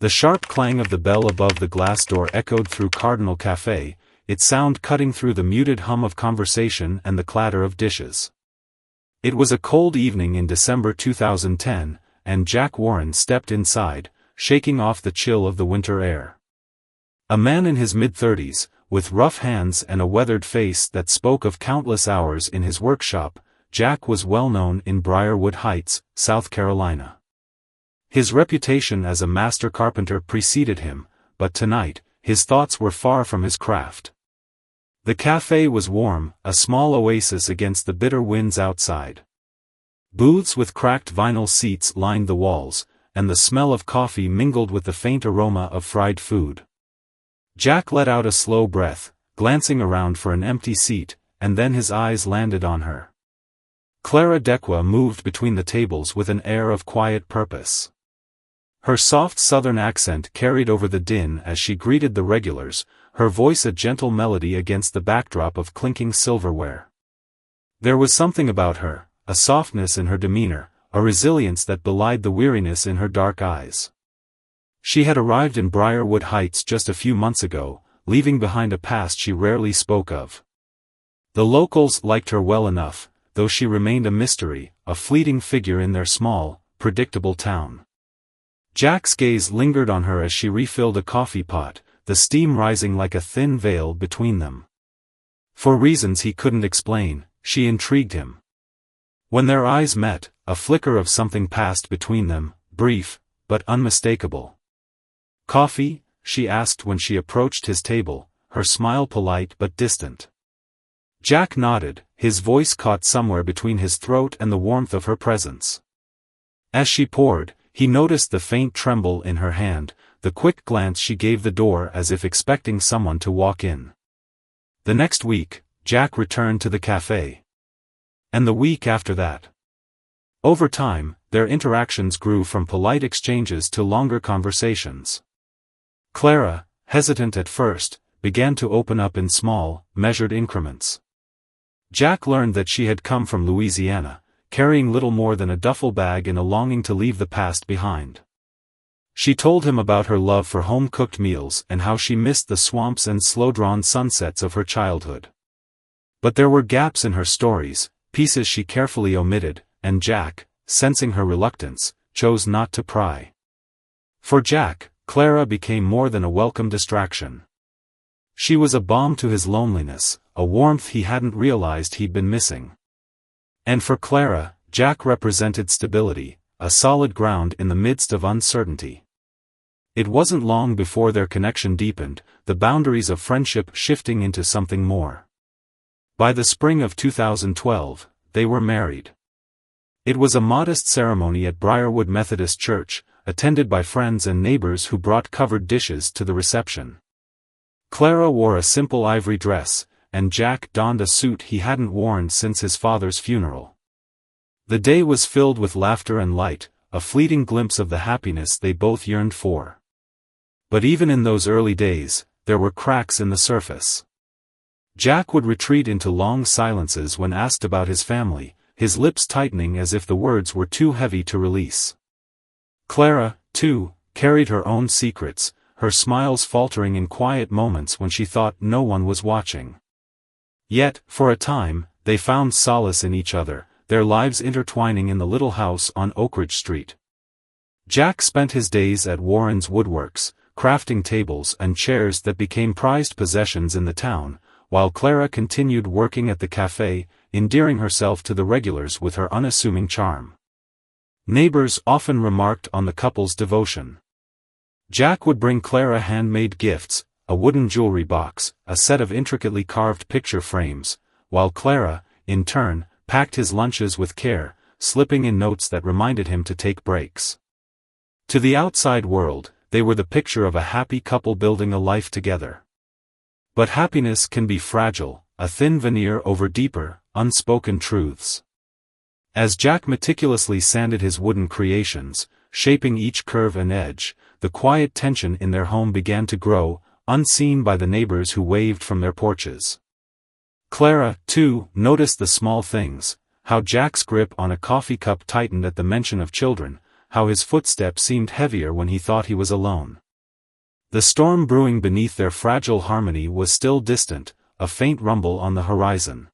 The sharp clang of the bell above the glass door echoed through Cardinal Café, its sound cutting through the muted hum of conversation and the clatter of dishes. It was a cold evening in December 2010, and Jack Warren stepped inside, shaking off the chill of the winter air. A man in his mid-30s, with rough hands and a weathered face that spoke of countless hours in his workshop, Jack was well known in Briarwood Heights, South Carolina. His reputation as a master carpenter preceded him, but tonight, his thoughts were far from his craft. The cafe was warm, a small oasis against the bitter winds outside. Booths with cracked vinyl seats lined the walls, and the smell of coffee mingled with the faint aroma of fried food. Jack let out a slow breath, glancing around for an empty seat, and then his eyes landed on her. Clara Dequa moved between the tables with an air of quiet purpose. Her soft southern accent carried over the din as she greeted the regulars, her voice a gentle melody against the backdrop of clinking silverware. There was something about her, a softness in her demeanor, a resilience that belied the weariness in her dark eyes. She had arrived in Briarwood Heights just a few months ago, leaving behind a past she rarely spoke of. The locals liked her well enough, though she remained a mystery, a fleeting figure in their small, predictable town. Jack's gaze lingered on her as she refilled a coffee pot, the steam rising like a thin veil between them. For reasons he couldn't explain, she intrigued him. When their eyes met, a flicker of something passed between them, brief, but unmistakable. "Coffee?" she asked when she approached his table, her smile polite but distant. Jack nodded, his voice caught somewhere between his throat and the warmth of her presence. As she poured, he noticed the faint tremble in her hand, the quick glance she gave the door as if expecting someone to walk in. The next week, Jack returned to the cafe. And the week after that. Over time, their interactions grew from polite exchanges to longer conversations. Clara, hesitant at first, began to open up in small, measured increments. Jack learned that she had come from Louisiana, carrying little more than a duffel bag and a longing to leave the past behind. She told him about her love for home-cooked meals and how she missed the swamps and slow-drawn sunsets of her childhood. But there were gaps in her stories, pieces she carefully omitted, and Jack, sensing her reluctance, chose not to pry. For Jack, Clara became more than a welcome distraction. She was a balm to his loneliness, a warmth he hadn't realized he'd been missing. And for Clara, Jack represented stability, a solid ground in the midst of uncertainty. It wasn't long before their connection deepened, the boundaries of friendship shifting into something more. By the spring of 2012, they were married. It was a modest ceremony at Briarwood Methodist Church, attended by friends and neighbors who brought covered dishes to the reception. Clara wore a simple ivory dress, and Jack donned a suit he hadn't worn since his father's funeral. The day was filled with laughter and light, a fleeting glimpse of the happiness they both yearned for. But even in those early days, there were cracks in the surface. Jack would retreat into long silences when asked about his family, his lips tightening as if the words were too heavy to release. Clara, too, carried her own secrets, her smiles faltering in quiet moments when she thought no one was watching. Yet, for a time, they found solace in each other, their lives intertwining in the little house on Oak Ridge Street. Jack spent his days at Warren's Woodworks, crafting tables and chairs that became prized possessions in the town, while Clara continued working at the cafe, endearing herself to the regulars with her unassuming charm. Neighbors often remarked on the couple's devotion. Jack would bring Clara handmade gifts, a wooden jewelry box, a set of intricately carved picture frames, while Clara, in turn, packed his lunches with care, slipping in notes that reminded him to take breaks. To the outside world, they were the picture of a happy couple building a life together. But happiness can be fragile, a thin veneer over deeper, unspoken truths. As Jack meticulously sanded his wooden creations, shaping each curve and edge, the quiet tension in their home began to grow, unseen by the neighbors who waved from their porches. Clara, too, noticed the small things, how Jack's grip on a coffee cup tightened at the mention of children, how his footsteps seemed heavier when he thought he was alone. The storm brewing beneath their fragile harmony was still distant, a faint rumble on the horizon.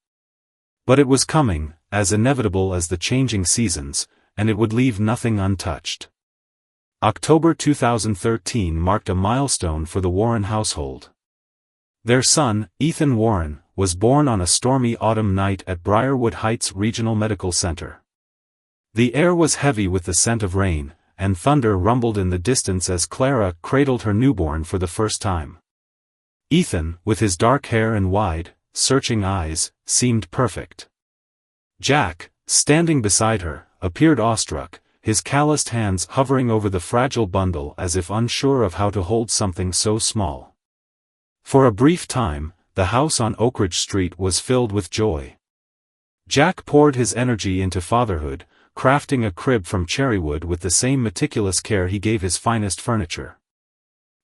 But it was coming, as inevitable as the changing seasons, and it would leave nothing untouched. October 2013 marked a milestone for the Warren household. Their son, Ethan Warren, was born on a stormy autumn night at Briarwood Heights Regional Medical Center. The air was heavy with the scent of rain, and thunder rumbled in the distance as Clara cradled her newborn for the first time. Ethan, with his dark hair and wide, searching eyes, seemed perfect. Jack, standing beside her, appeared awestruck, his calloused hands hovering over the fragile bundle as if unsure of how to hold something so small. For a brief time, the house on Oak Ridge Street was filled with joy. Jack poured his energy into fatherhood, crafting a crib from cherrywood with the same meticulous care he gave his finest furniture.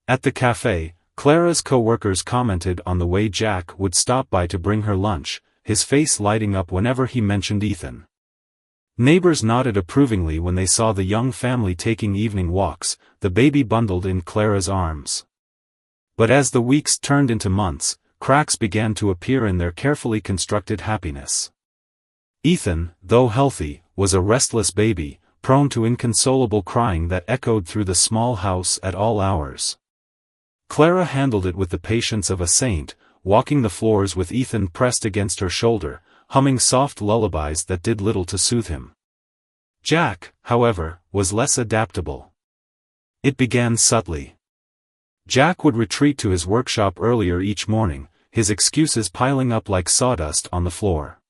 At the cafe, Clara's co-workers commented on the way Jack would stop by to bring her lunch, his face lighting up whenever he mentioned Ethan. Neighbors nodded approvingly when they saw the young family taking evening walks, the baby bundled in Clara's arms. But as the weeks turned into months, cracks began to appear in their carefully constructed happiness. Ethan, though healthy, was a restless baby, prone to inconsolable crying that echoed through the small house at all hours. Clara handled it with the patience of a saint, walking the floors with Ethan pressed against her shoulder, humming soft lullabies that did little to soothe him. Jack, however, was less adaptable. It began subtly. Jack would retreat to his workshop earlier each morning, his excuses piling up like sawdust on the floor.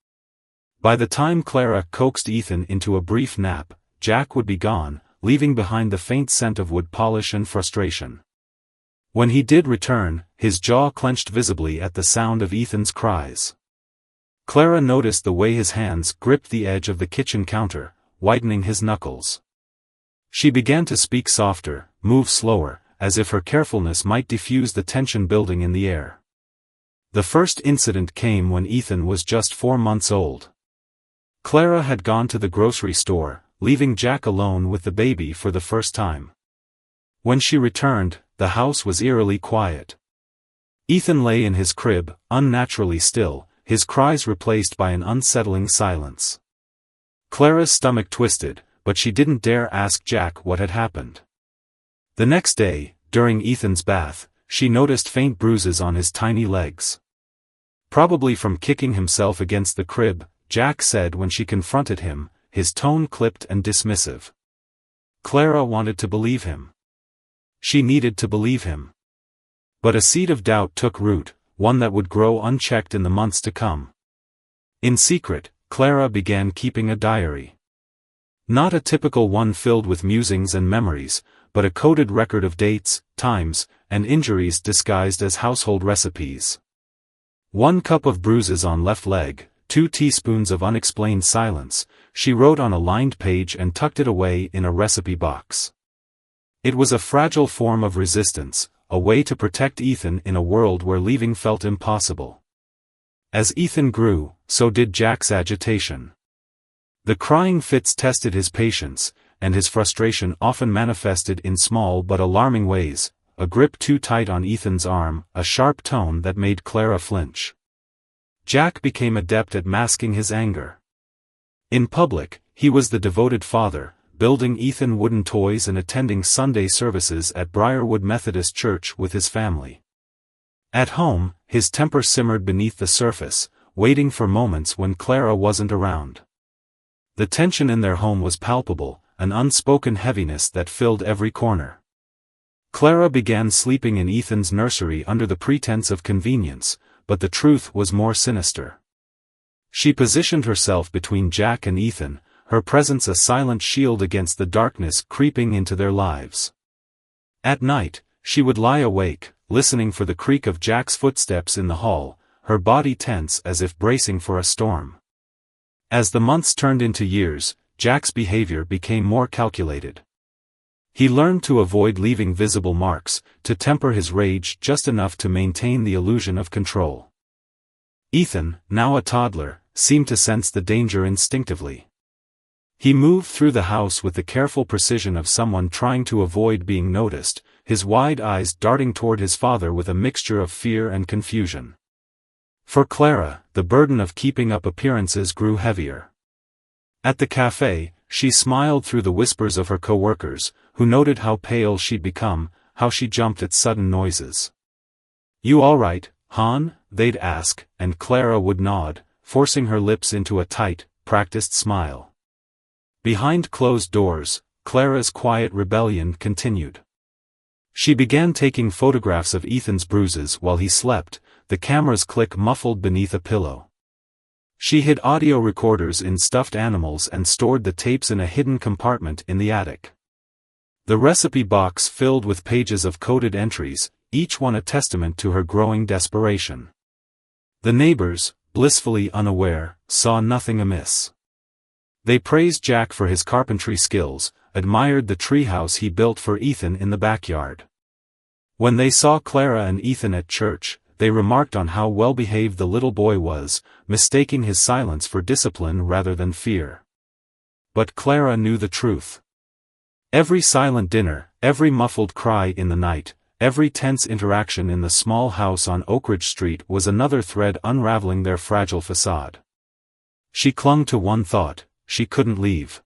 By the time Clara coaxed Ethan into a brief nap, Jack would be gone, leaving behind the faint scent of wood polish and frustration. When he did return, his jaw clenched visibly at the sound of Ethan's cries. Clara noticed the way his hands gripped the edge of the kitchen counter, whitening his knuckles. She began to speak softer, move slower, as if her carefulness might diffuse the tension building in the air. The first incident came when Ethan was just 4 months old. Clara had gone to the grocery store, leaving Jack alone with the baby for the first time. When she returned, the house was eerily quiet. Ethan lay in his crib, unnaturally still, his cries replaced by an unsettling silence. Clara's stomach twisted, but she didn't dare ask Jack what had happened. The next day, during Ethan's bath, she noticed faint bruises on his tiny legs. Probably from kicking himself against the crib, Jack said when she confronted him, his tone clipped and dismissive. Clara wanted to believe him. She needed to believe him. But a seed of doubt took root, one that would grow unchecked in the months to come. In secret, Clara began keeping a diary. Not a typical one filled with musings and memories, but a coded record of dates, times, and injuries disguised as household recipes. 1 cup of bruises on left leg, 2 teaspoons of unexplained silence, she wrote on a lined page and tucked it away in a recipe box. It was a fragile form of resistance, a way to protect Ethan in a world where leaving felt impossible. As Ethan grew, so did Jack's agitation. The crying fits tested his patience, and his frustration often manifested in small but alarming ways, a grip too tight on Ethan's arm, a sharp tone that made Clara flinch. Jack became adept at masking his anger. In public, he was the devoted father, building Ethan wooden toys and attending Sunday services at Briarwood Methodist Church with his family. At home, his temper simmered beneath the surface, waiting for moments when Clara wasn't around. The tension in their home was palpable, an unspoken heaviness that filled every corner. Clara began sleeping in Ethan's nursery under the pretense of convenience, but the truth was more sinister. She positioned herself between Jack and Ethan, her presence a silent shield against the darkness creeping into their lives. At night, she would lie awake, listening for the creak of Jack's footsteps in the hall, her body tense as if bracing for a storm. As the months turned into years, Jack's behavior became more calculated. He learned to avoid leaving visible marks, to temper his rage just enough to maintain the illusion of control. Ethan, now a toddler, seemed to sense the danger instinctively. He moved through the house with the careful precision of someone trying to avoid being noticed, his wide eyes darting toward his father with a mixture of fear and confusion. For Clara, the burden of keeping up appearances grew heavier. At the cafe, she smiled through the whispers of her co-workers, who noted how pale she'd become, how she jumped at sudden noises. "You all right, hon?" they'd ask, and Clara would nod, forcing her lips into a tight, practiced smile. Behind closed doors, Clara's quiet rebellion continued. She began taking photographs of Ethan's bruises while he slept, the camera's click muffled beneath a pillow. She hid audio recorders in stuffed animals and stored the tapes in a hidden compartment in the attic. The recipe box filled with pages of coded entries, each one a testament to her growing desperation. The neighbors, blissfully unaware, saw nothing amiss. They praised Jack for his carpentry skills, admired the treehouse he built for Ethan in the backyard. When they saw Clara and Ethan at church, they remarked on how well-behaved the little boy was, mistaking his silence for discipline rather than fear. But Clara knew the truth. Every silent dinner, every muffled cry in the night, every tense interaction in the small house on Oakridge Street was another thread unraveling their fragile facade. She clung to one thought: she couldn't leave.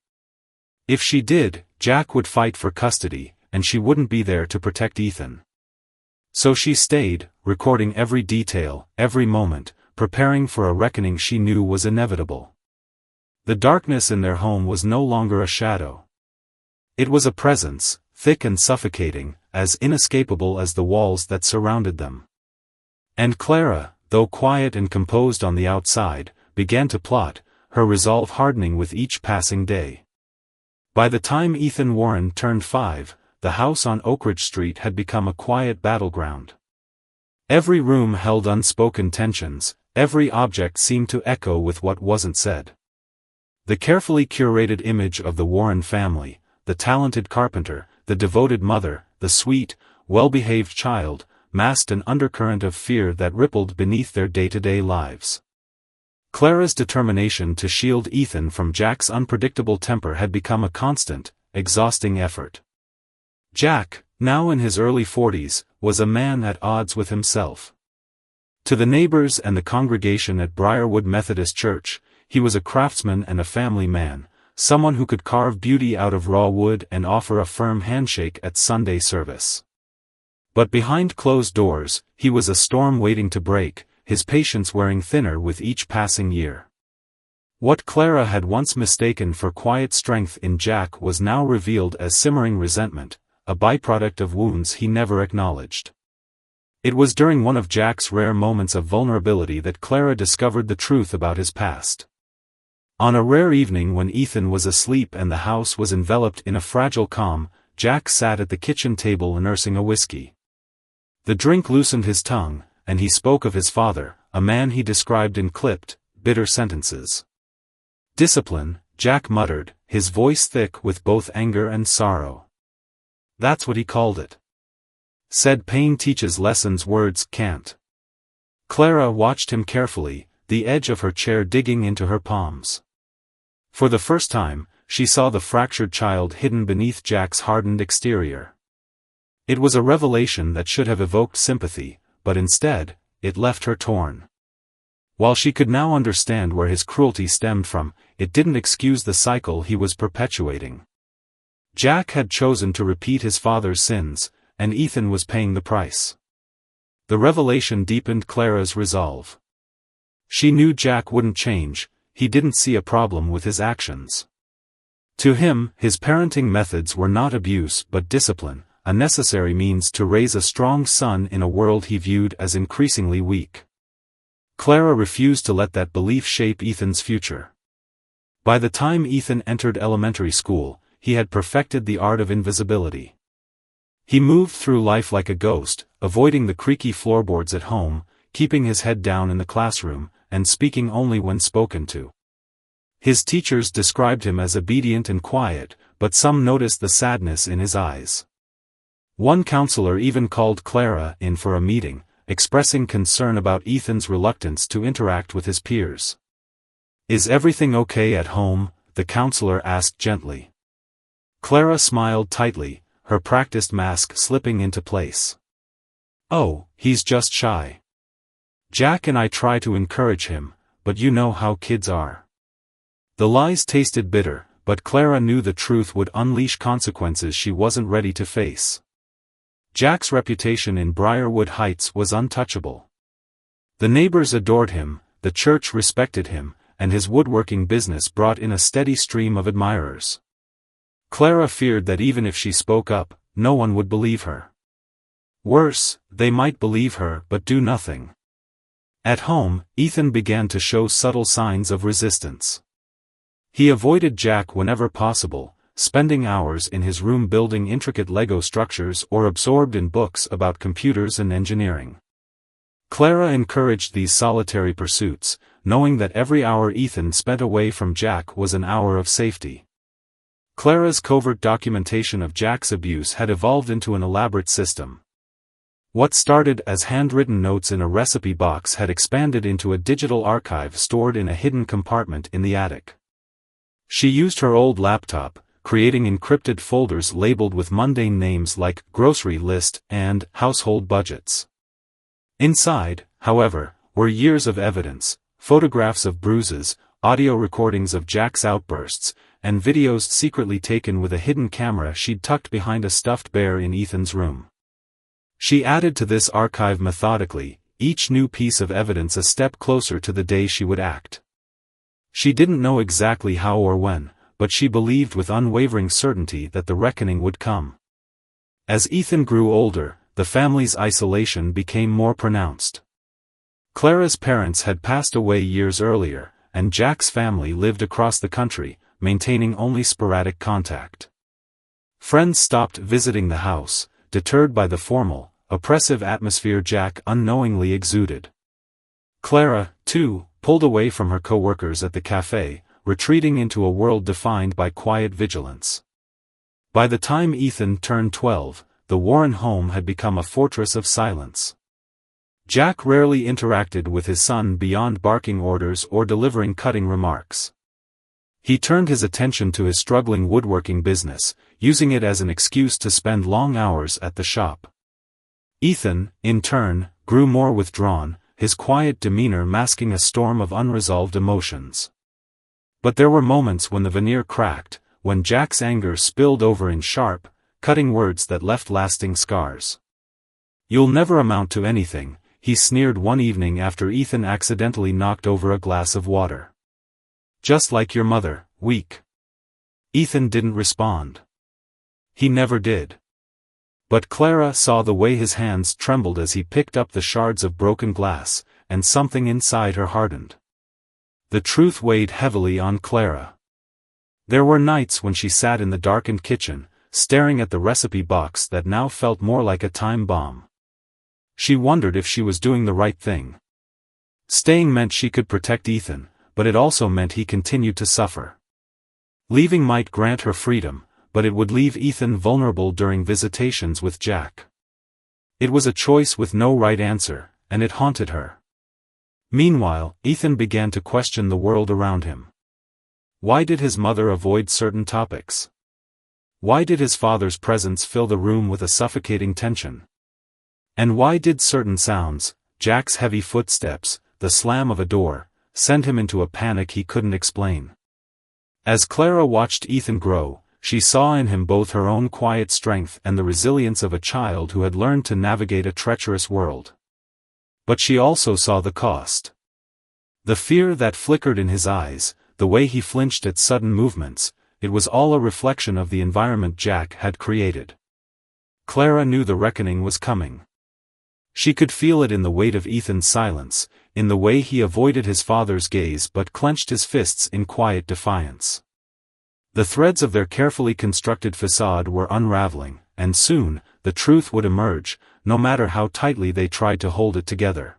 If she did, Jack would fight for custody, and she wouldn't be there to protect Ethan. So she stayed, recording every detail, every moment, preparing for a reckoning she knew was inevitable. The darkness in their home was no longer a shadow. It was a presence, thick and suffocating, as inescapable as the walls that surrounded them. And Clara, though quiet and composed on the outside, began to plot, her resolve hardening with each passing day. By the time Ethan Warren turned 5, the house on Oakridge Street had become a quiet battleground. Every room held unspoken tensions, every object seemed to echo with what wasn't said. The carefully curated image of the Warren family, the talented carpenter, the devoted mother, the sweet, well-behaved child, masked an undercurrent of fear that rippled beneath their day-to-day lives. Clara's determination to shield Ethan from Jack's unpredictable temper had become a constant, exhausting effort. Jack, now in his early 40s, was a man at odds with himself. To the neighbors and the congregation at Briarwood Methodist Church, he was a craftsman and a family man, someone who could carve beauty out of raw wood and offer a firm handshake at Sunday service. But behind closed doors, he was a storm waiting to break, his patience wearing thinner with each passing year. What Clara had once mistaken for quiet strength in Jack was now revealed as simmering resentment, a byproduct of wounds he never acknowledged. It was during one of Jack's rare moments of vulnerability that Clara discovered the truth about his past. On a rare evening when Ethan was asleep and the house was enveloped in a fragile calm, Jack sat at the kitchen table nursing a whiskey. The drink loosened his tongue, and he spoke of his father, a man he described in clipped, bitter sentences. "Discipline," Jack muttered, his voice thick with both anger and sorrow. "That's what he called it. Said pain teaches lessons words can't." Clara watched him carefully, the edge of her chair digging into her palms. For the first time, she saw the fractured child hidden beneath Jack's hardened exterior. It was a revelation that should have evoked sympathy, but instead, it left her torn. While she could now understand where his cruelty stemmed from, it didn't excuse the cycle he was perpetuating. Jack had chosen to repeat his father's sins, and Ethan was paying the price. The revelation deepened Clara's resolve. She knew Jack wouldn't change, he didn't see a problem with his actions. To him, his parenting methods were not abuse but discipline, a necessary means to raise a strong son in a world he viewed as increasingly weak. Clara refused to let that belief shape Ethan's future. By the time Ethan entered elementary school, he had perfected the art of invisibility. He moved through life like a ghost, avoiding the creaky floorboards at home, keeping his head down in the classroom, and speaking only when spoken to. His teachers described him as obedient and quiet, but some noticed the sadness in his eyes. One counselor even called Clara in for a meeting, expressing concern about Ethan's reluctance to interact with his peers. "Is everything okay at home?" the counselor asked gently. Clara smiled tightly, her practiced mask slipping into place. Oh, he's just shy. Jack and I try to encourage him, but you know how kids are. The lies tasted bitter, but Clara knew the truth would unleash consequences she wasn't ready to face. Jack's reputation in Briarwood Heights was untouchable. The neighbors adored him, the church respected him, and his woodworking business brought in a steady stream of admirers. Clara feared that even if she spoke up, no one would believe her. Worse, they might believe her but do nothing. At home, Ethan began to show subtle signs of resistance. He avoided Jack whenever possible, spending hours in his room building intricate Lego structures or absorbed in books about computers and engineering. Clara encouraged these solitary pursuits, knowing that every hour Ethan spent away from Jack was an hour of safety. Clara's covert documentation of Jack's abuse had evolved into an elaborate system. What started as handwritten notes in a recipe box had expanded into a digital archive stored in a hidden compartment in the attic. She used her old laptop, creating encrypted folders labeled with mundane names like grocery list and household budgets. Inside, however, were years of evidence, photographs of bruises, audio recordings of Jack's outbursts, and videos secretly taken with a hidden camera she'd tucked behind a stuffed bear in Ethan's room. She added to this archive methodically, each new piece of evidence a step closer to the day she would act. She didn't know exactly how or when, but she believed with unwavering certainty that the reckoning would come. As Ethan grew older, the family's isolation became more pronounced. Clara's parents had passed away years earlier, and Jack's family lived across the country, maintaining only sporadic contact. Friends stopped visiting the house, deterred by the formal, oppressive atmosphere Jack unknowingly exuded. Clara, too, pulled away from her co-workers at the cafe, retreating into a world defined by quiet vigilance. By the time Ethan turned 12, the Warren home had become a fortress of silence. Jack rarely interacted with his son beyond barking orders or delivering cutting remarks. He turned his attention to his struggling woodworking business, using it as an excuse to spend long hours at the shop. Ethan, in turn, grew more withdrawn, his quiet demeanor masking a storm of unresolved emotions. But there were moments when the veneer cracked, when Jack's anger spilled over in sharp, cutting words that left lasting scars. "You'll never amount to anything," he sneered one evening after Ethan accidentally knocked over a glass of water. "Just like your mother, weak." Ethan didn't respond. He never did. But Clara saw the way his hands trembled as he picked up the shards of broken glass, and something inside her hardened. The truth weighed heavily on Clara. There were nights when she sat in the darkened kitchen, staring at the recipe box that now felt more like a time bomb. She wondered if she was doing the right thing. Staying meant she could protect Ethan, but it also meant he continued to suffer. Leaving might grant her freedom, but it would leave Ethan vulnerable during visitations with Jack. It was a choice with no right answer, and it haunted her. Meanwhile, Ethan began to question the world around him. Why did his mother avoid certain topics? Why did his father's presence fill the room with a suffocating tension? And why did certain sounds, Jack's heavy footsteps, the slam of a door, send him into a panic he couldn't explain? As Clara watched Ethan grow, she saw in him both her own quiet strength and the resilience of a child who had learned to navigate a treacherous world. But she also saw the cost. The fear that flickered in his eyes, the way he flinched at sudden movements, it was all a reflection of the environment Jack had created. Clara knew the reckoning was coming. She could feel it in the weight of Ethan's silence, in the way he avoided his father's gaze but clenched his fists in quiet defiance. The threads of their carefully constructed facade were unraveling, and soon, the truth would emerge, no matter how tightly they tried to hold it together.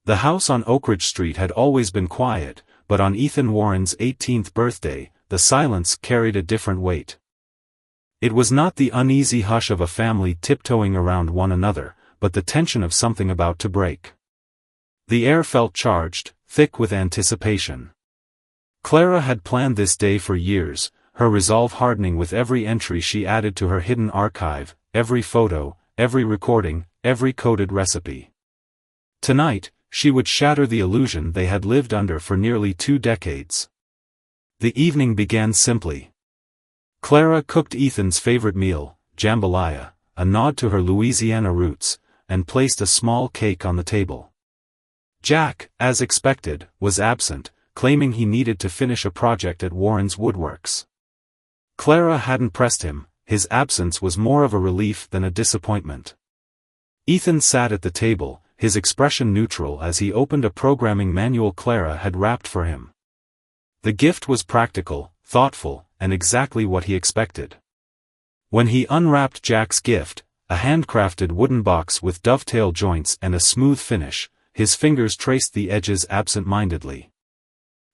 The house on Oak Ridge Street had always been quiet, but on Ethan Warren's 18th birthday, the silence carried a different weight. It was not the uneasy hush of a family tiptoeing around one another, but the tension of something about to break. The air felt charged, thick with anticipation. Clara had planned this day for years, her resolve hardening with every entry she added to her hidden archive, every photo, every recording, every coded recipe. Tonight, she would shatter the illusion they had lived under for nearly 2 decades. The evening began simply. Clara cooked Ethan's favorite meal, jambalaya, a nod to her Louisiana roots, and placed a small cake on the table. Jack, as expected, was absent, claiming he needed to finish a project at Warren's Woodworks. Clara hadn't pressed him, his absence was more of a relief than a disappointment. Ethan sat at the table, his expression neutral as he opened a programming manual Clara had wrapped for him. The gift was practical, thoughtful, and exactly what he expected. When he unwrapped Jack's gift, a handcrafted wooden box with dovetail joints and a smooth finish, his fingers traced the edges absent-mindedly.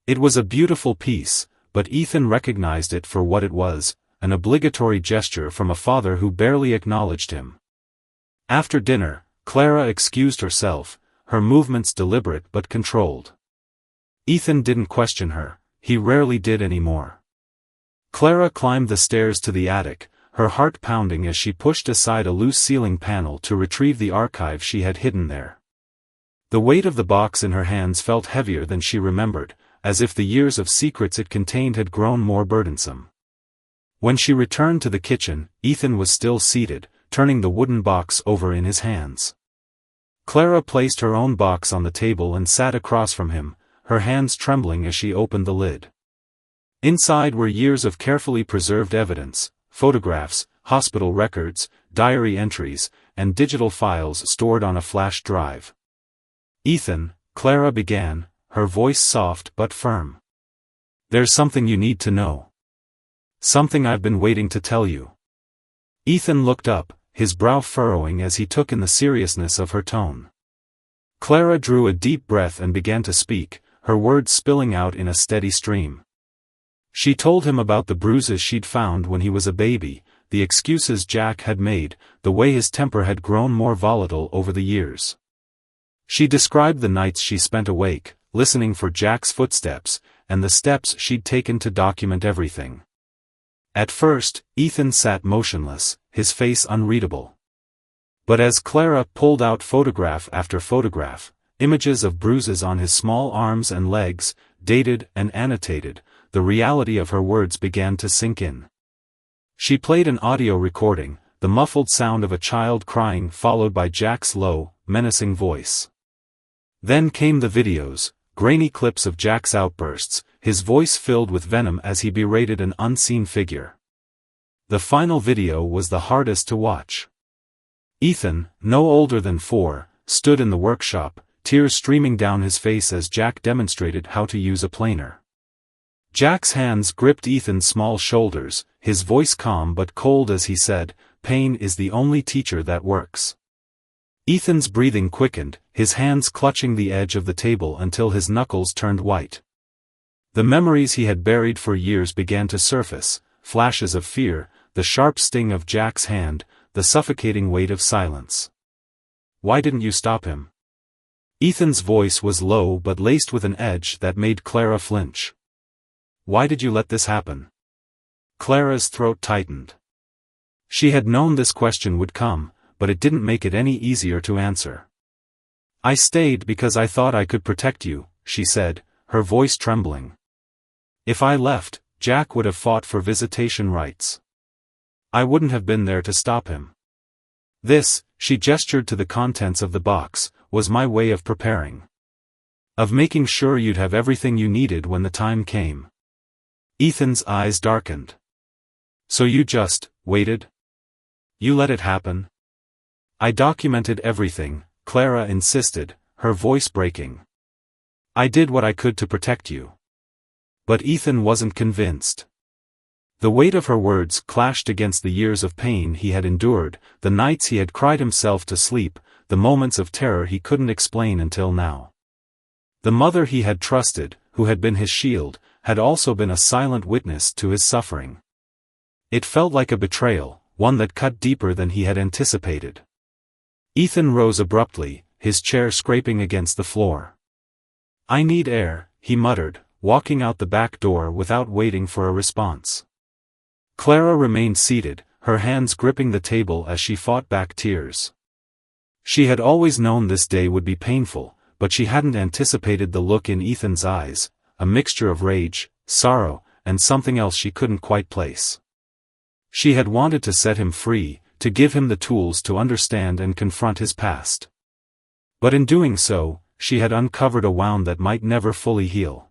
It was a beautiful piece, but Ethan recognized it for what it was, an obligatory gesture from a father who barely acknowledged him. After dinner, Clara excused herself, her movements deliberate but controlled. Ethan didn't question her, he rarely did anymore. Clara climbed the stairs to the attic, her heart pounding as she pushed aside a loose ceiling panel to retrieve the archive she had hidden there. The weight of the box in her hands felt heavier than she remembered, as if the years of secrets it contained had grown more burdensome. When she returned to the kitchen, Ethan was still seated, turning the wooden box over in his hands. Clara placed her own box on the table and sat across from him, her hands trembling as she opened the lid. Inside were years of carefully preserved evidence, photographs, hospital records, diary entries, and digital files stored on a flash drive. "Ethan," Clara began, her voice soft but firm. "There's something you need to know. Something I've been waiting to tell you." Ethan looked up, his brow furrowing as he took in the seriousness of her tone. Clara drew a deep breath and began to speak, her words spilling out in a steady stream. She told him about the bruises she'd found when he was a baby, the excuses Jack had made, the way his temper had grown more volatile over the years. She described the nights she spent awake, listening for Jack's footsteps, and the steps she'd taken to document everything. At first, Ethan sat motionless, his face unreadable. But as Clara pulled out photograph after photograph, images of bruises on his small arms and legs, dated and annotated, the reality of her words began to sink in. She played an audio recording, the muffled sound of a child crying followed by Jack's low, menacing voice. Then came the videos, grainy clips of Jack's outbursts, his voice filled with venom as he berated an unseen figure. The final video was the hardest to watch. Ethan, no older than 4, stood in the workshop, tears streaming down his face as Jack demonstrated how to use a planer. Jack's hands gripped Ethan's small shoulders, his voice calm but cold as he said, "Pain is the only teacher that works." Ethan's breathing quickened, his hands clutching the edge of the table until his knuckles turned white. The memories he had buried for years began to surface, flashes of fear, the sharp sting of Jack's hand, the suffocating weight of silence. "Why didn't you stop him?" Ethan's voice was low but laced with an edge that made Clara flinch. "Why did you let this happen?" Clara's throat tightened. She had known this question would come, but it didn't make it any easier to answer. "I stayed because I thought I could protect you," she said, her voice trembling. "If I left, Jack would have fought for visitation rights. I wouldn't have been there to stop him. This," she gestured to the contents of the box, "was my way of preparing. Of making sure you'd have everything you needed when the time came." Ethan's eyes darkened. "So you just waited? You let it happen?" "I documented everything," Clara insisted, her voice breaking. "I did what I could to protect you." But Ethan wasn't convinced. The weight of her words clashed against the years of pain he had endured, the nights he had cried himself to sleep, the moments of terror he couldn't explain until now. The mother he had trusted, who had been his shield, had also been a silent witness to his suffering. It felt like a betrayal, one that cut deeper than he had anticipated. Ethan rose abruptly, his chair scraping against the floor. "I need air," he muttered, walking out the back door without waiting for a response. Clara remained seated, her hands gripping the table as she fought back tears. She had always known this day would be painful, but she hadn't anticipated the look in Ethan's eyes, a mixture of rage, sorrow, and something else she couldn't quite place. She had wanted to set him free, to give him the tools to understand and confront his past. But in doing so, she had uncovered a wound that might never fully heal.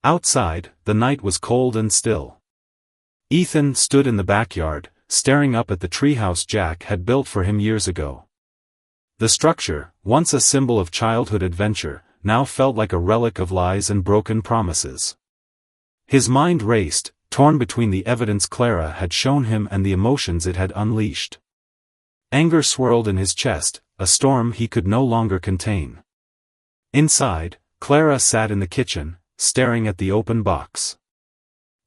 Outside, the night was cold and still. Ethan stood in the backyard, staring up at the treehouse Jack had built for him years ago. The structure, once a symbol of childhood adventure, now felt like a relic of lies and broken promises. His mind raced, torn between the evidence Clara had shown him and the emotions it had unleashed. Anger swirled in his chest, a storm he could no longer contain. Inside, Clara sat in the kitchen, staring at the open box.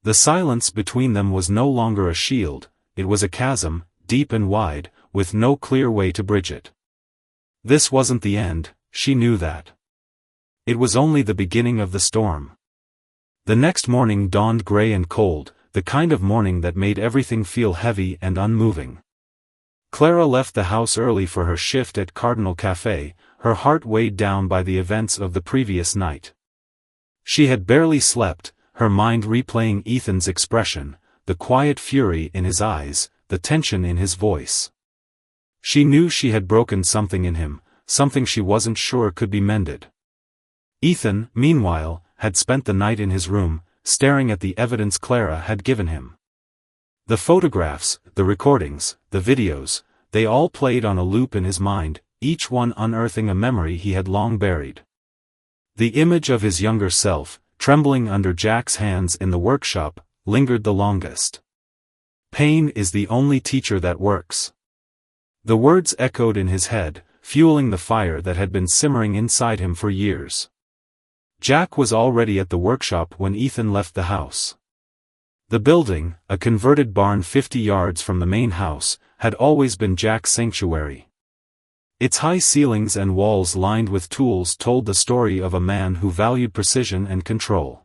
The silence between them was no longer a shield, it was a chasm, deep and wide, with no clear way to bridge it. This wasn't the end, she knew that. It was only the beginning of the storm. The next morning dawned gray and cold, the kind of morning that made everything feel heavy and unmoving. Clara left the house early for her shift at Cardinal Cafe, her heart weighed down by the events of the previous night. She had barely slept, her mind replaying Ethan's expression, the quiet fury in his eyes, the tension in his voice. She knew she had broken something in him, something she wasn't sure could be mended. Ethan, meanwhile, had spent the night in his room, staring at the evidence Clara had given him. The photographs, the recordings, the videos, they all played on a loop in his mind, each one unearthing a memory he had long buried. The image of his younger self, trembling under Jack's hands in the workshop, lingered the longest. Pain is the only teacher that works. The words echoed in his head, fueling the fire that had been simmering inside him for years. Jack was already at the workshop when Ethan left the house. The building, a converted barn 50 yards from the main house, had always been Jack's sanctuary. Its high ceilings and walls lined with tools told the story of a man who valued precision and control.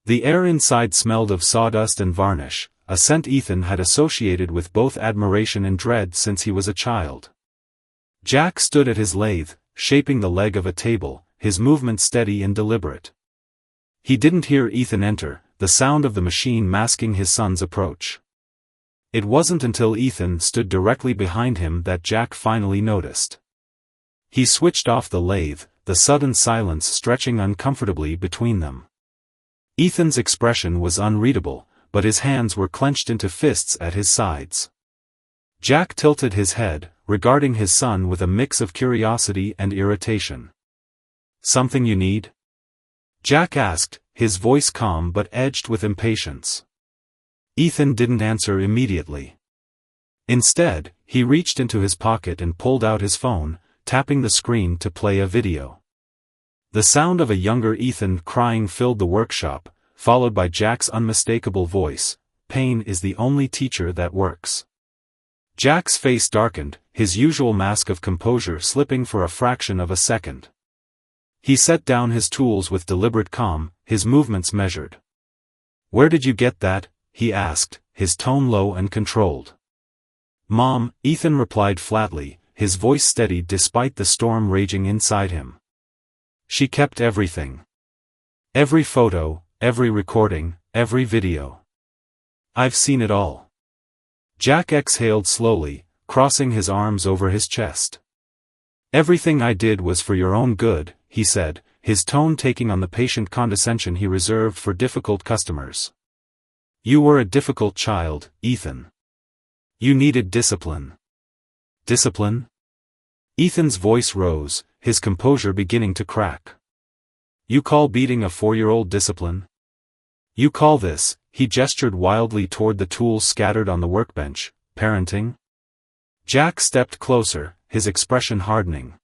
The air inside smelled of sawdust and varnish, a scent Ethan had associated with both admiration and dread since he was a child. Jack stood at his lathe, shaping the leg of a table, his movement steady and deliberate. He didn't hear Ethan enter, the sound of the machine masking his son's approach. It wasn't until Ethan stood directly behind him that Jack finally noticed. He switched off the lathe, the sudden silence stretching uncomfortably between them. Ethan's expression was unreadable, but his hands were clenched into fists at his sides. Jack tilted his head, regarding his son with a mix of curiosity and irritation. "Something you need?" Jack asked, his voice calm but edged with impatience. Ethan didn't answer immediately. Instead, he reached into his pocket and pulled out his phone, tapping the screen to play a video. The sound of a younger Ethan crying filled the workshop, followed by Jack's unmistakable voice, "Pain is the only teacher that works." Jack's face darkened, his usual mask of composure slipping for a fraction of a second. He set down his tools with deliberate calm, his movements measured. "Where did you get that?" he asked, his tone low and controlled. "Mom," Ethan replied flatly, his voice steady despite the storm raging inside him. "She kept everything. Every photo, every recording, every video. I've seen it all." Jack exhaled slowly, crossing his arms over his chest. "Everything I did was for your own good," he said, his tone taking on the patient condescension he reserved for difficult customers. "You were a difficult child, Ethan. You needed discipline." "Discipline?" Ethan's voice rose, his composure beginning to crack. "You call beating a 4-year-old discipline? You call this," he gestured wildly toward the tools scattered on the workbench, "parenting?" Jack stepped closer, his expression hardening.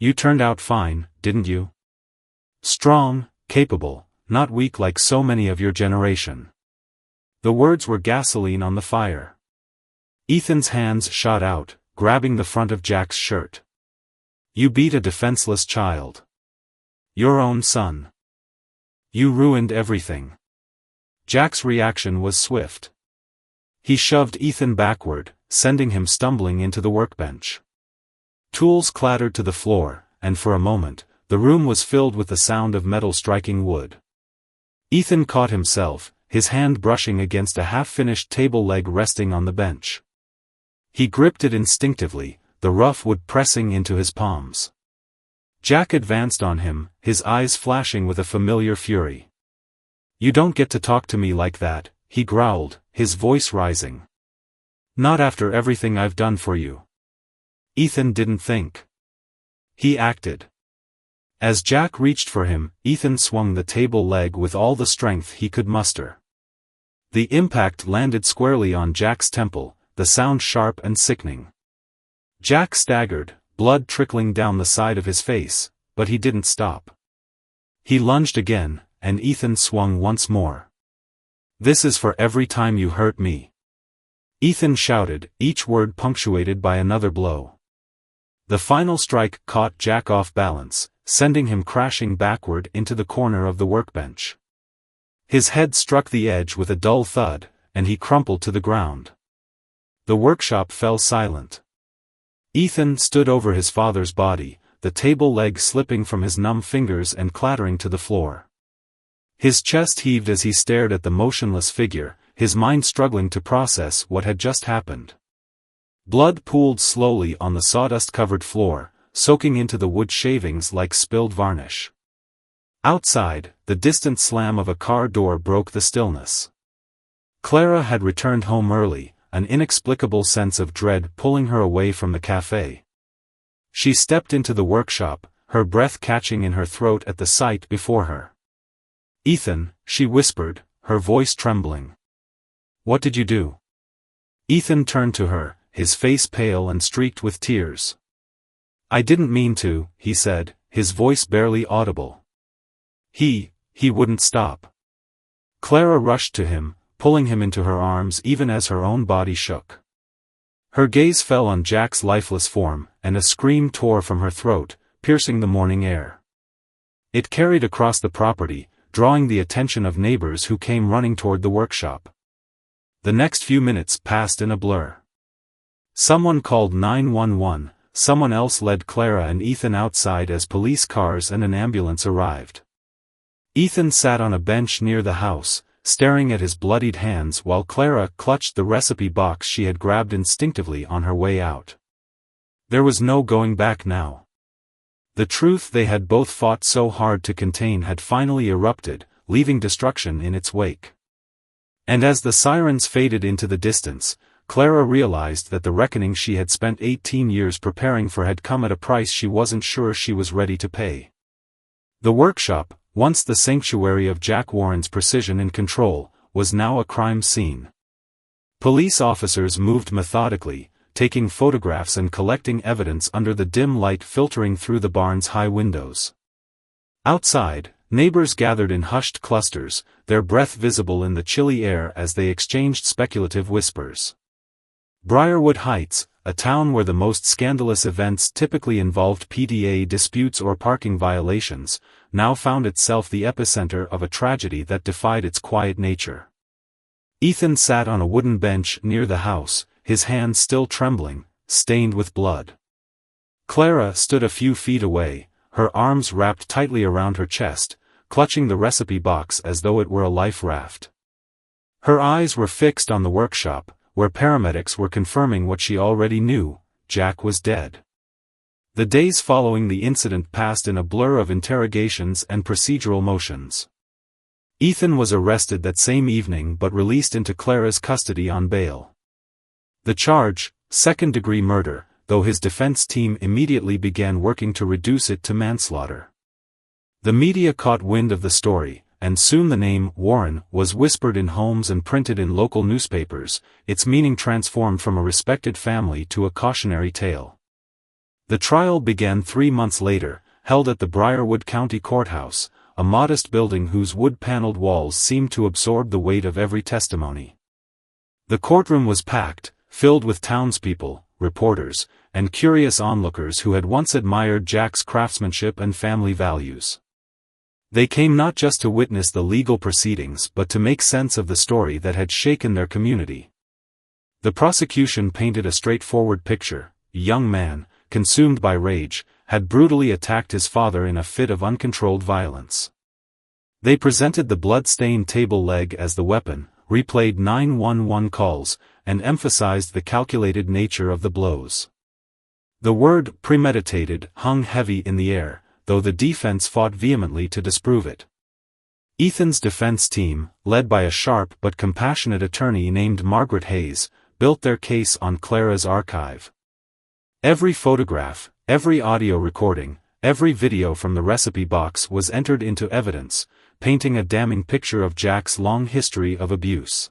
"You turned out fine, didn't you? Strong, capable, not weak like so many of your generation." The words were gasoline on the fire. Ethan's hands shot out, grabbing the front of Jack's shirt. "You beat a defenseless child. Your own son." You ruined everything. Jack's reaction was swift. He shoved Ethan backward, sending him stumbling into the workbench. Tools clattered to the floor, and for a moment, the room was filled with the sound of metal striking wood. Ethan caught himself, his hand brushing against a half-finished table leg resting on the bench. He gripped it instinctively, the rough wood pressing into his palms. Jack advanced on him, his eyes flashing with a familiar fury. "You don't get to talk to me like that," he growled, his voice rising. "Not after everything I've done for you." Ethan didn't think. He acted. As Jack reached for him, Ethan swung the table leg with all the strength he could muster. The impact landed squarely on Jack's temple, the sound sharp and sickening. Jack staggered, blood trickling down the side of his face, but he didn't stop. He lunged again, and Ethan swung once more. "This is for every time you hurt me," Ethan shouted, each word punctuated by another blow. The final strike caught Jack off balance, sending him crashing backward into the corner of the workbench. His head struck the edge with a dull thud, and he crumpled to the ground. The workshop fell silent. Ethan stood over his father's body, the table leg slipping from his numb fingers and clattering to the floor. His chest heaved as he stared at the motionless figure, his mind struggling to process what had just happened. Blood pooled slowly on the sawdust-covered floor, soaking into the wood shavings like spilled varnish. Outside, the distant slam of a car door broke the stillness. Clara had returned home early, an inexplicable sense of dread pulling her away from the cafe. She stepped into the workshop, her breath catching in her throat at the sight before her. "Ethan," she whispered, her voice trembling. "What did you do?" Ethan turned to her, his face pale and streaked with tears. "I didn't mean to," he said, his voice barely audible. He wouldn't stop. Clara rushed to him, pulling him into her arms even as her own body shook. Her gaze fell on Jack's lifeless form, and a scream tore from her throat, piercing the morning air. It carried across the property, drawing the attention of neighbors who came running toward the workshop. The next few minutes passed in a blur. Someone called 911, someone else led Clara and Ethan outside as police cars and an ambulance arrived. Ethan sat on a bench near the house, staring at his bloodied hands while Clara clutched the recipe box she had grabbed instinctively on her way out. There was no going back now. The truth they had both fought so hard to contain had finally erupted, leaving destruction in its wake. And as the sirens faded into the distance, Clara realized that the reckoning she had spent 18 years preparing for had come at a price she wasn't sure she was ready to pay. The workshop, once the sanctuary of Jack Warren's precision and control, was now a crime scene. Police officers moved methodically, taking photographs and collecting evidence under the dim light filtering through the barn's high windows. Outside, neighbors gathered in hushed clusters, their breath visible in the chilly air as they exchanged speculative whispers. Briarwood Heights, a town where the most scandalous events typically involved PDA disputes or parking violations, now found itself the epicenter of a tragedy that defied its quiet nature. Ethan sat on a wooden bench near the house, his hands still trembling, stained with blood. Clara stood a few feet away, her arms wrapped tightly around her chest, clutching the recipe box as though it were a life raft. Her eyes were fixed on the workshop, where paramedics were confirming what she already knew: Jack was dead. The days following the incident passed in a blur of interrogations and procedural motions. Ethan was arrested that same evening but released into Clara's custody on bail. The charge, second-degree murder, though his defense team immediately began working to reduce it to manslaughter. The media caught wind of the story, and soon the name Warren was whispered in homes and printed in local newspapers, its meaning transformed from a respected family to a cautionary tale. The trial began 3 months later, held at the Briarwood County Courthouse, a modest building whose wood-paneled walls seemed to absorb the weight of every testimony. The courtroom was packed, filled with townspeople, reporters, and curious onlookers who had once admired Jack's craftsmanship and family values. They came not just to witness the legal proceedings but to make sense of the story that had shaken their community. The prosecution painted a straightforward picture. A young man, consumed by rage, had brutally attacked his father in a fit of uncontrolled violence. They presented the blood-stained table leg as the weapon, replayed 911 calls, and emphasized the calculated nature of the blows. The word premeditated hung heavy in the air, though the defense fought vehemently to disprove it. Ethan's defense team, led by a sharp but compassionate attorney named Margaret Hayes, built their case on Clara's archive. Every photograph, every audio recording, every video from the recipe box was entered into evidence, painting a damning picture of Jack's long history of abuse.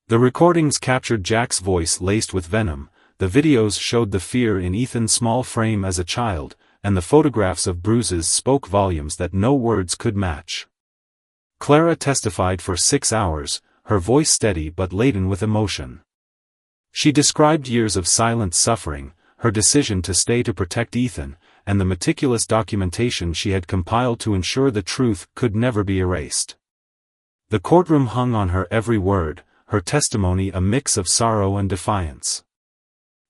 The recordings captured Jack's voice laced with venom, the videos showed the fear in Ethan's small frame as a child, and the photographs of bruises spoke volumes that no words could match. Clara testified for 6 hours, her voice steady but laden with emotion. She described years of silent suffering, her decision to stay to protect Ethan, and the meticulous documentation she had compiled to ensure the truth could never be erased. The courtroom hung on her every word, her testimony a mix of sorrow and defiance.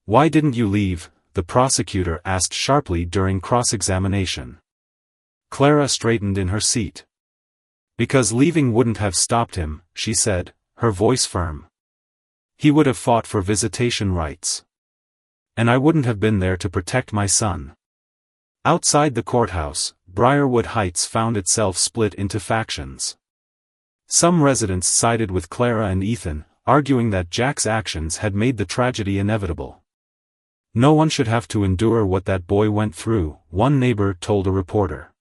"Why didn't you leave?" the prosecutor asked sharply during cross-examination. Clara straightened in her seat. "Because leaving wouldn't have stopped him," she said, her voice firm. "He would have fought for visitation rights. And I wouldn't have been there to protect my son." Outside the courthouse, Briarwood Heights found itself split into factions. Some residents sided with Clara and Ethan, arguing that Jack's actions had made the tragedy inevitable. "No one should have to endure what that boy went through," one neighbor told a reporter.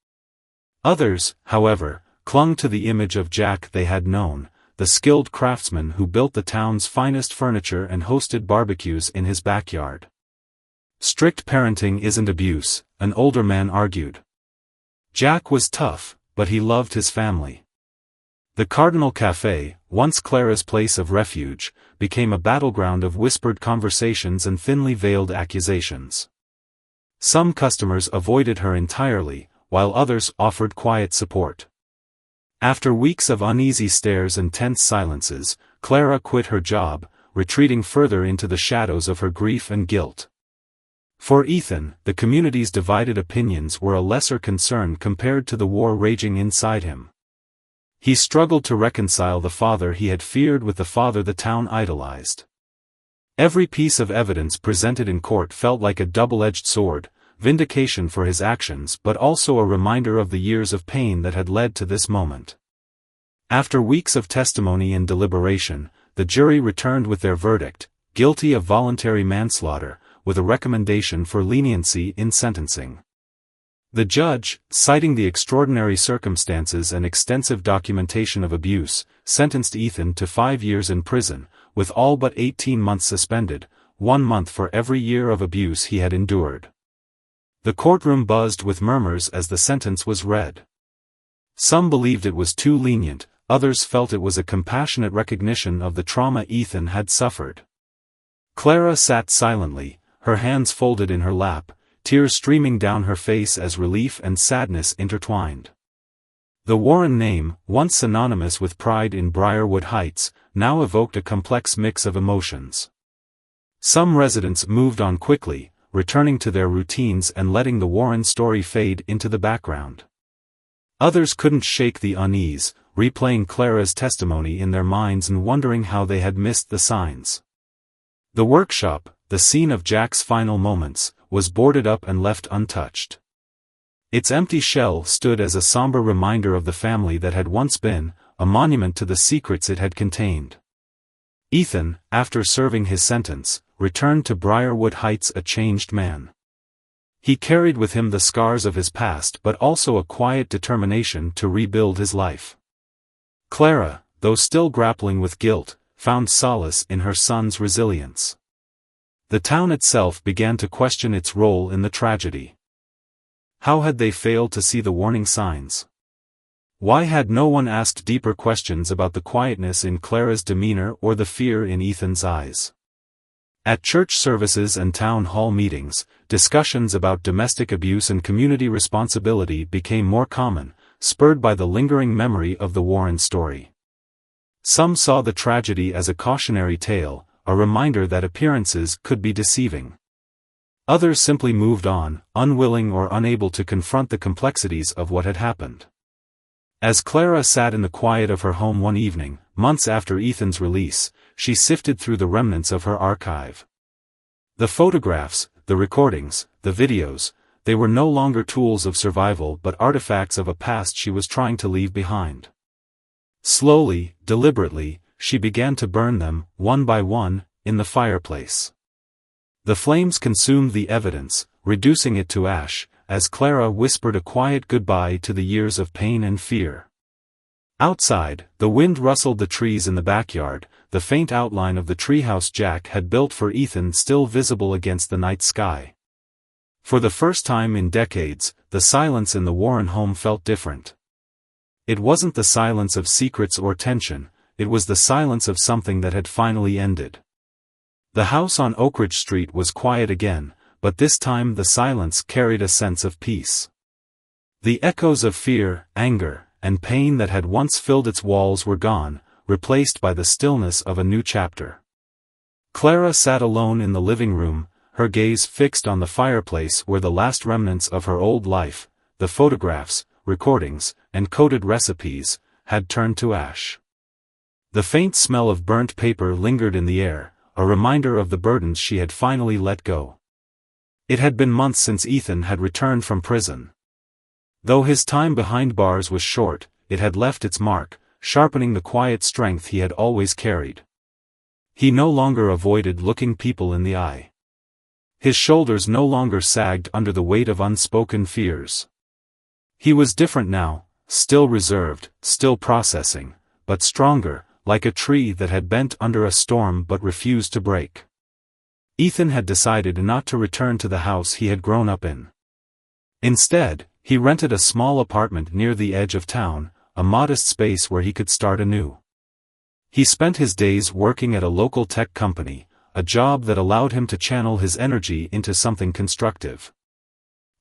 Others, however, clung to the image of Jack they had known, the skilled craftsman who built the town's finest furniture and hosted barbecues in his backyard. "Strict parenting isn't abuse," an older man argued. Jack was tough, but he loved his family. The Cardinal Café, once Clara's place of refuge, became a battleground of whispered conversations and thinly veiled accusations. Some customers avoided her entirely, while others offered quiet support. After weeks of uneasy stares and tense silences, Clara quit her job, retreating further into the shadows of her grief and guilt. For Ethan, the community's divided opinions were a lesser concern compared to the war raging inside him. He struggled to reconcile the father he had feared with the father the town idolized. Every piece of evidence presented in court felt like a double-edged sword, vindication for his actions but also a reminder of the years of pain that had led to this moment. After weeks of testimony and deliberation, the jury returned with their verdict, guilty of voluntary manslaughter, with a recommendation for leniency in sentencing. The judge, citing the extraordinary circumstances and extensive documentation of abuse, sentenced Ethan to 5 years in prison, with all but 18 months suspended, 1 month for every year of abuse he had endured. The courtroom buzzed with murmurs as the sentence was read. Some believed it was too lenient, others felt it was a compassionate recognition of the trauma Ethan had suffered. Clara sat silently, her hands folded in her lap, tears streaming down her face as relief and sadness intertwined. The Warren name, once synonymous with pride in Briarwood Heights, now evoked a complex mix of emotions. Some residents moved on quickly, returning to their routines and letting the Warren story fade into the background. Others couldn't shake the unease, replaying Clara's testimony in their minds and wondering how they had missed the signs. The workshop, the scene of Jack's final moments, was boarded up and left untouched. Its empty shell stood as a somber reminder of the family that had once been, a monument to the secrets it had contained. Ethan, after serving his sentence, returned to Briarwood Heights a changed man. He carried with him the scars of his past but also a quiet determination to rebuild his life. Clara, though still grappling with guilt, found solace in her son's resilience. The town itself began to question its role in the tragedy. How had they failed to see the warning signs? Why had no one asked deeper questions about the quietness in Clara's demeanor or the fear in Ethan's eyes? At church services and town hall meetings, discussions about domestic abuse and community responsibility became more common, spurred by the lingering memory of the Warren story. Some saw the tragedy as a cautionary tale, a reminder that appearances could be deceiving. Others simply moved on, unwilling or unable to confront the complexities of what had happened. As Clara sat in the quiet of her home one evening, months after Ethan's release, she sifted through the remnants of her archive. The photographs, the recordings, the videos, they were no longer tools of survival but artifacts of a past she was trying to leave behind. Slowly, deliberately, she began to burn them, one by one, in the fireplace. The flames consumed the evidence, reducing it to ash, as Clara whispered a quiet goodbye to the years of pain and fear. Outside, the wind rustled the trees in the backyard, the faint outline of the treehouse Jack had built for Ethan still visible against the night sky. For the first time in decades, the silence in the Warren home felt different. It wasn't the silence of secrets or tension, it was the silence of something that had finally ended. The house on Oak Ridge Street was quiet again, but this time the silence carried a sense of peace. The echoes of fear, anger, and pain that had once filled its walls were gone, replaced by the stillness of a new chapter. Clara sat alone in the living room, her gaze fixed on the fireplace where the last remnants of her old life, the photographs, recordings, and coded recipes, had turned to ash. The faint smell of burnt paper lingered in the air, a reminder of the burdens she had finally let go. It had been months since Ethan had returned from prison. Though his time behind bars was short, it had left its mark, sharpening the quiet strength he had always carried. He no longer avoided looking people in the eye. His shoulders no longer sagged under the weight of unspoken fears. He was different now, still reserved, still processing, but stronger, like a tree that had bent under a storm but refused to break. Ethan had decided not to return to the house he had grown up in. Instead, he rented a small apartment near the edge of town, a modest space where he could start anew. He spent his days working at a local tech company, a job that allowed him to channel his energy into something constructive.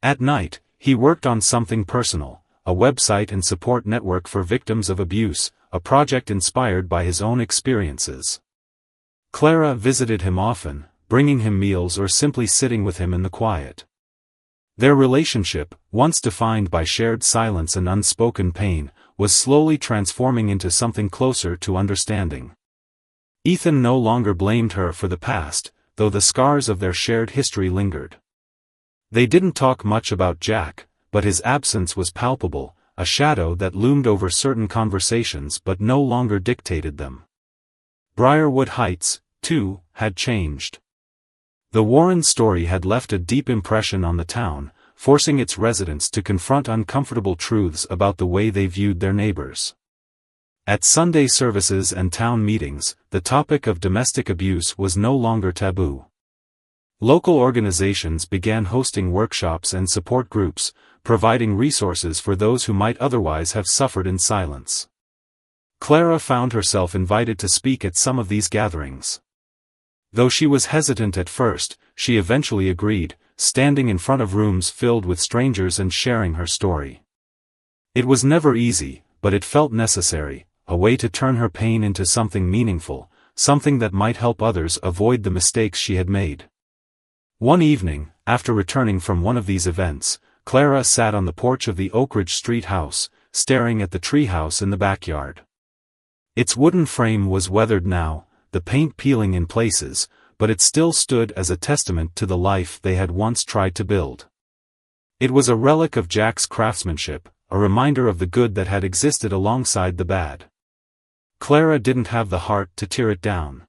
At night, he worked on something personal, a website and support network for victims of abuse, a project inspired by his own experiences. Clara visited him often, bringing him meals or simply sitting with him in the quiet. Their relationship, once defined by shared silence and unspoken pain, was slowly transforming into something closer to understanding. Ethan no longer blamed her for the past, though the scars of their shared history lingered. They didn't talk much about Jack, but his absence was palpable, a shadow that loomed over certain conversations but no longer dictated them. Briarwood Heights, too, had changed. The Warren story had left a deep impression on the town, forcing its residents to confront uncomfortable truths about the way they viewed their neighbors. At Sunday services and town meetings, the topic of domestic abuse was no longer taboo. Local organizations began hosting workshops and support groups, providing resources for those who might otherwise have suffered in silence. Clara found herself invited to speak at some of these gatherings. Though she was hesitant at first, she eventually agreed, standing in front of rooms filled with strangers and sharing her story. It was never easy, but it felt necessary, a way to turn her pain into something meaningful, something that might help others avoid the mistakes she had made. One evening, after returning from one of these events, Clara sat on the porch of the Oak Ridge Street house, staring at the treehouse in the backyard. Its wooden frame was weathered now, the paint peeling in places, but it still stood as a testament to the life they had once tried to build. It was a relic of Jack's craftsmanship, a reminder of the good that had existed alongside the bad. Clara didn't have the heart to tear it down.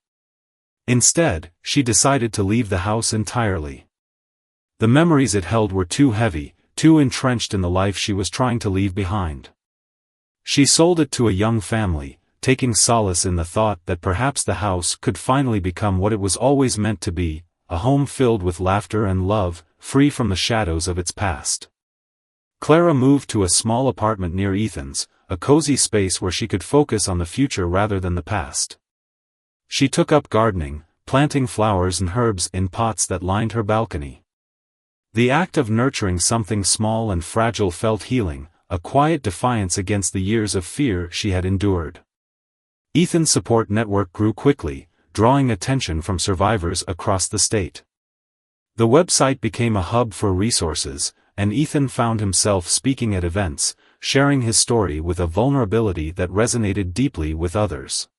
Instead, she decided to leave the house entirely. The memories it held were too heavy, too entrenched in the life she was trying to leave behind. She sold it to a young family, taking solace in the thought that perhaps the house could finally become what it was always meant to be, a home filled with laughter and love, free from the shadows of its past. Clara moved to a small apartment near Ethan's, a cozy space where she could focus on the future rather than the past. She took up gardening, planting flowers and herbs in pots that lined her balcony. The act of nurturing something small and fragile felt healing, a quiet defiance against the years of fear she had endured. Ethan's support network grew quickly, drawing attention from survivors across the state. The website became a hub for resources, and Ethan found himself speaking at events, sharing his story with a vulnerability that resonated deeply with others.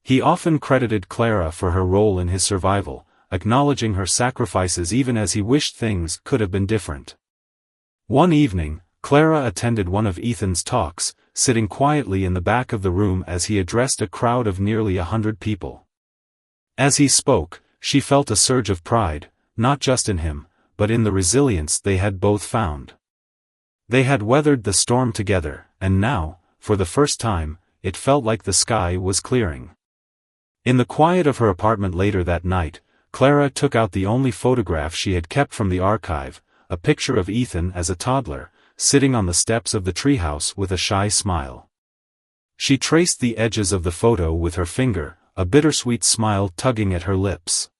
He often credited Clara for her role in his survival, acknowledging her sacrifices even as he wished things could have been different. One evening, Clara attended one of Ethan's talks, sitting quietly in the back of the room as he addressed a crowd of nearly 100 people. As he spoke, she felt a surge of pride, not just in him, but in the resilience they had both found. They had weathered the storm together, and now, for the first time, it felt like the sky was clearing. In the quiet of her apartment later that night, Clara took out the only photograph she had kept from the archive, a picture of Ethan as a toddler, sitting on the steps of the treehouse with a shy smile. She traced the edges of the photo with her finger, a bittersweet smile tugging at her lips.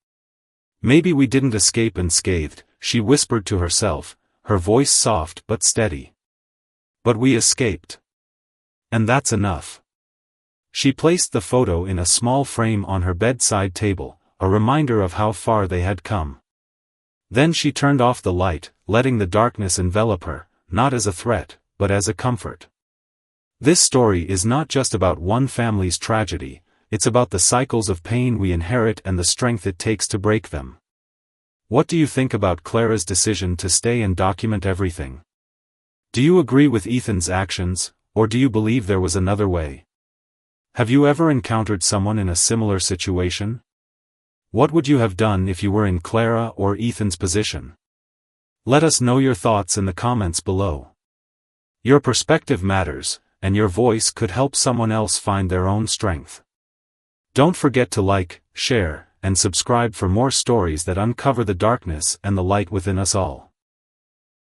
"Maybe we didn't escape unscathed," she whispered to herself, her voice soft but steady. "But we escaped. And that's enough." She placed the photo in a small frame on her bedside table, a reminder of how far they had come. Then she turned off the light, letting the darkness envelop her, not as a threat, but as a comfort. This story is not just about one family's tragedy, it's about the cycles of pain we inherit and the strength it takes to break them. What do you think about Clara's decision to stay and document everything? Do you agree with Ethan's actions, or do you believe there was another way? Have you ever encountered someone in a similar situation? What would you have done if you were in Clara or Ethan's position? Let us know your thoughts in the comments below. Your perspective matters, and your voice could help someone else find their own strength. Don't forget to like, share, and subscribe for more stories that uncover the darkness and the light within us all.